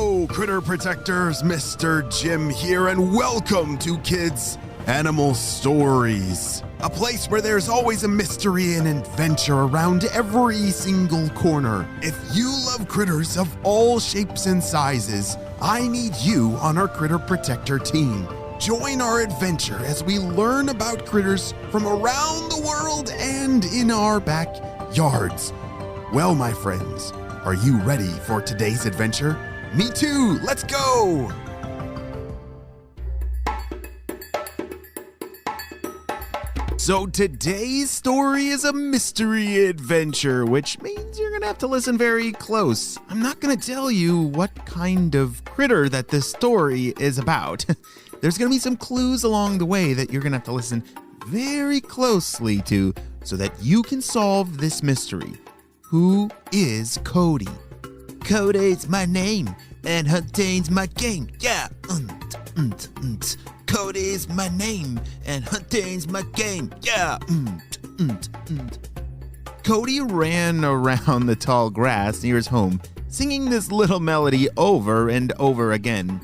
Hello, critter protectors. Mr. Jim here, and welcome to Kids Animal Stories, a place where there's always a mystery and adventure around every single corner. If you love critters of all shapes and sizes, I need you on our Critter Protector team. Join our adventure as we learn about critters from around the world and in our backyards. Well, my friends, are you ready for today's adventure? Me too, let's go! So today's story is a mystery adventure, which means you're gonna have to listen very close. I'm not gonna tell you what kind of critter that this story is about. There's gonna be some clues along the way that you're gonna have to listen very closely to so that you can solve this mystery. Who is Cody? Cody's my name, and hunting's my game. Yeah. Cody's my name, and hunting's my game. Yeah. Cody ran around the tall grass near his home, singing this little melody over and over again.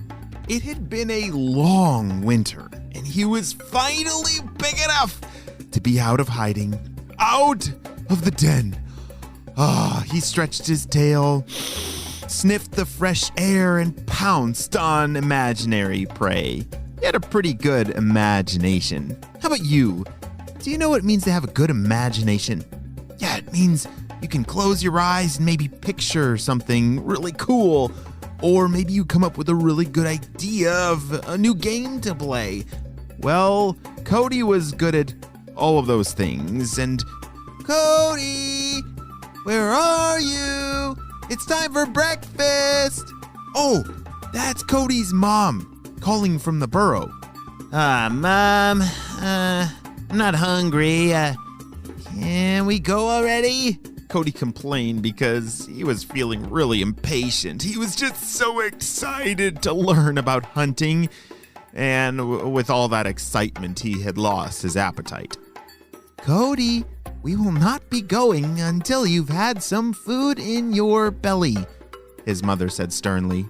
It had been a long winter, and he was finally big enough to be out of hiding, out of the den. He stretched his tail, sniffed the fresh air, and pounced on imaginary prey. He had a pretty good imagination. How about you? Do you know what it means to have a good imagination? Yeah, it means you can close your eyes and maybe picture something really cool. Or maybe you come up with a really good idea of a new game to play. Well, Cody was good at all of those things. And Cody, where are you? It's time for breakfast. Oh, that's Cody's mom calling from the burrow. Mom, I'm not hungry. Can we go already? Cody complained because he was feeling really impatient. He was just so excited to learn about hunting, and with all that excitement, he had lost his appetite. Cody, we will not be going until you've had some food in your belly, his mother said sternly.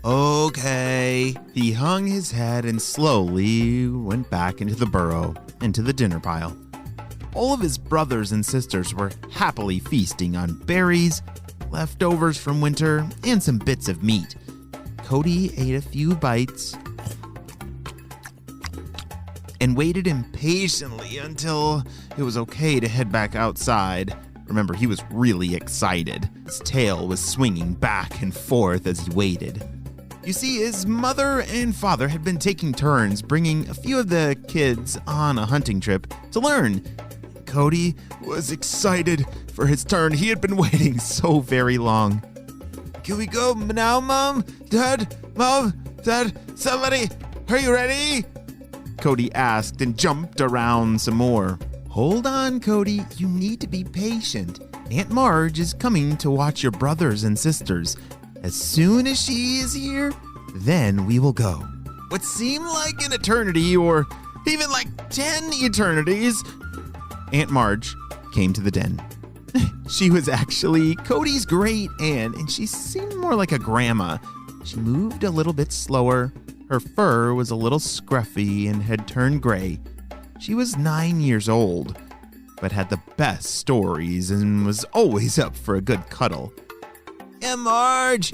Okay. He hung his head and slowly went back into the burrow, into the dinner pile. All of his brothers and sisters were happily feasting on berries, leftovers from winter, and some bits of meat. Cody ate a few bites and waited impatiently until it was okay to head back outside. Remember, he was really excited. His tail was swinging back and forth as he waited. You see, his mother and father had been taking turns bringing a few of the kids on a hunting trip to learn. Cody was excited for his turn. He had been waiting so very long. Can we go now, Mom? Dad? Mom? Dad? Somebody? Are you ready? Cody asked and jumped around some more. Hold on, Cody. You need to be patient. Aunt Marge is coming to watch your brothers and sisters. As soon as she is here, then we will go. What seemed like an eternity, or even like 10 eternities, Aunt Marge came to the den. She was actually Cody's great aunt, and she seemed more like a grandma. She moved a little bit slower. Her fur was a little scruffy and had turned gray. She was 9 years old, but had the best stories and was always up for a good cuddle. Aunt Marge!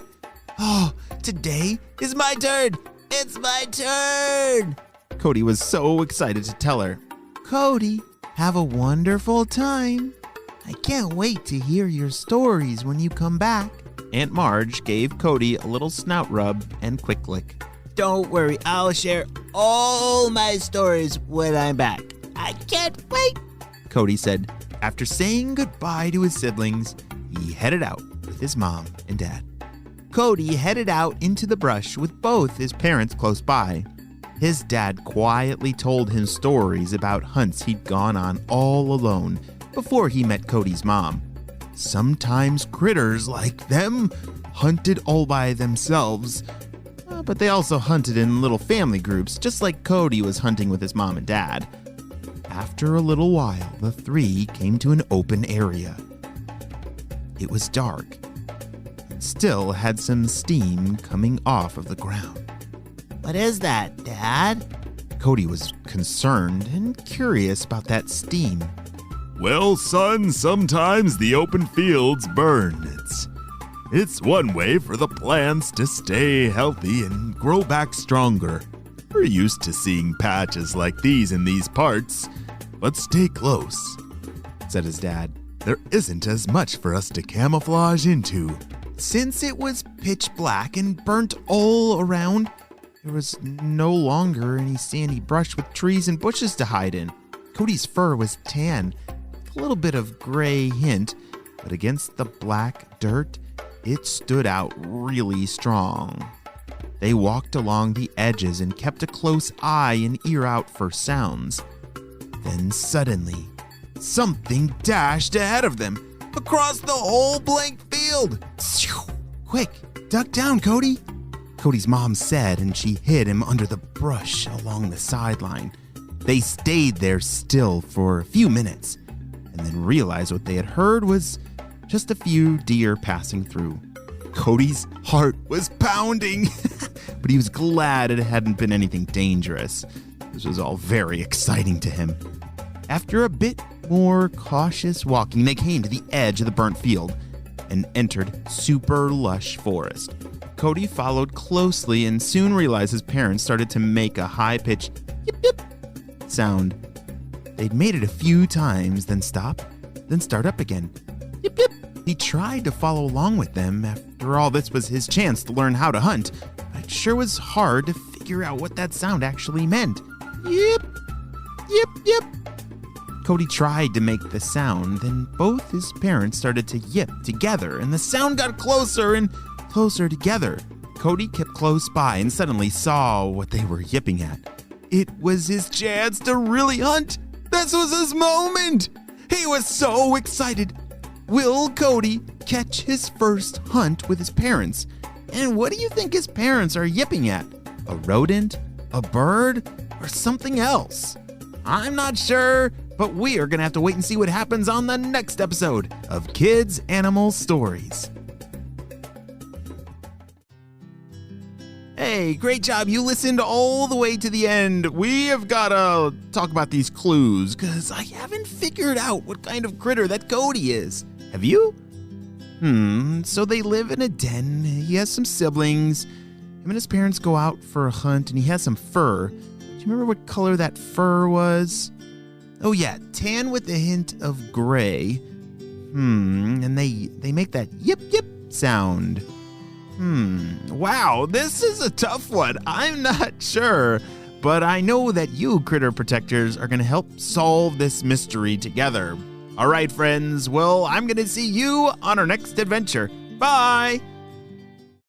Oh, today is my turn! It's my turn! Cody was so excited to tell her. Cody, have a wonderful time. I can't wait to hear your stories when you come back. Aunt Marge gave Cody a little snout rub and quick lick. Don't worry, I'll share all my stories when I'm back. I can't wait, Cody said. After saying goodbye to his siblings, he headed out with his mom and dad. Cody headed out into the brush with both his parents close by. His dad quietly told him stories about hunts he'd gone on all alone before he met Cody's mom. Sometimes critters like them hunted all by themselves, but they also hunted in little family groups, just like Cody was hunting with his mom and dad. After a little while, the three came to an open area. It was dark. still had some steam coming off of the ground. What is that, Dad? Cody was concerned and curious about that steam. Well, son, sometimes the open fields burn. It's one way for the plants to stay healthy and grow back stronger. We're used to seeing patches like these in these parts, but stay close," said his dad. "There isn't as much for us to camouflage into." Since it was pitch black and burnt all around, there was no longer any sandy brush with trees and bushes to hide in. Cody's fur was tan, with a little bit of gray hint, but against the black dirt, it stood out really strong. They walked along the edges and kept a close eye and ear out for sounds. Then suddenly, something dashed ahead of them, across the whole blank field. "Quick, duck down, Cody," Cody's mom said, and she hid him under the brush along the sideline. They stayed there still for a few minutes, and then realized what they had heard was just a few deer passing through. Cody's heart was pounding, but he was glad it hadn't been anything dangerous. This was all very exciting to him. After a bit more cautious walking, they came to the edge of the burnt field and entered super lush forest. Cody followed closely and soon realized his parents started to make a high-pitched yip yip sound. They'd made it a few times, then stop, then start up again. Yip yip. He tried to follow along with them. After all, this was his chance to learn how to hunt, but it sure was hard to figure out what that sound actually meant. Yip, yip, yip. Cody tried to make the sound, then both his parents started to yip together, and the sound got closer and closer together. Cody kept close by and suddenly saw what they were yipping at. It was his chance to really hunt. This was his moment. He was so excited. Will Cody catch his first hunt with his parents? And what do you think his parents are yipping at? A rodent? A bird? Or something else? I'm not sure, but we are going to have to wait and see what happens on the next episode of Kids Animal Stories. Hey, great job. You listened all the way to the end. We have got to talk about these clues because I haven't figured out what kind of critter that Cody is. Have you? So they live in a den. He has some siblings. Him and his parents go out for a hunt, and he has some fur. Do you remember what color that fur was? Oh yeah, tan with a hint of gray. And they make that yip yip sound. Wow, this is a tough one. I'm not sure, but I know that you critter protectors are going to help solve this mystery together. All right, friends. Well, I'm going to see you on our next adventure. Bye.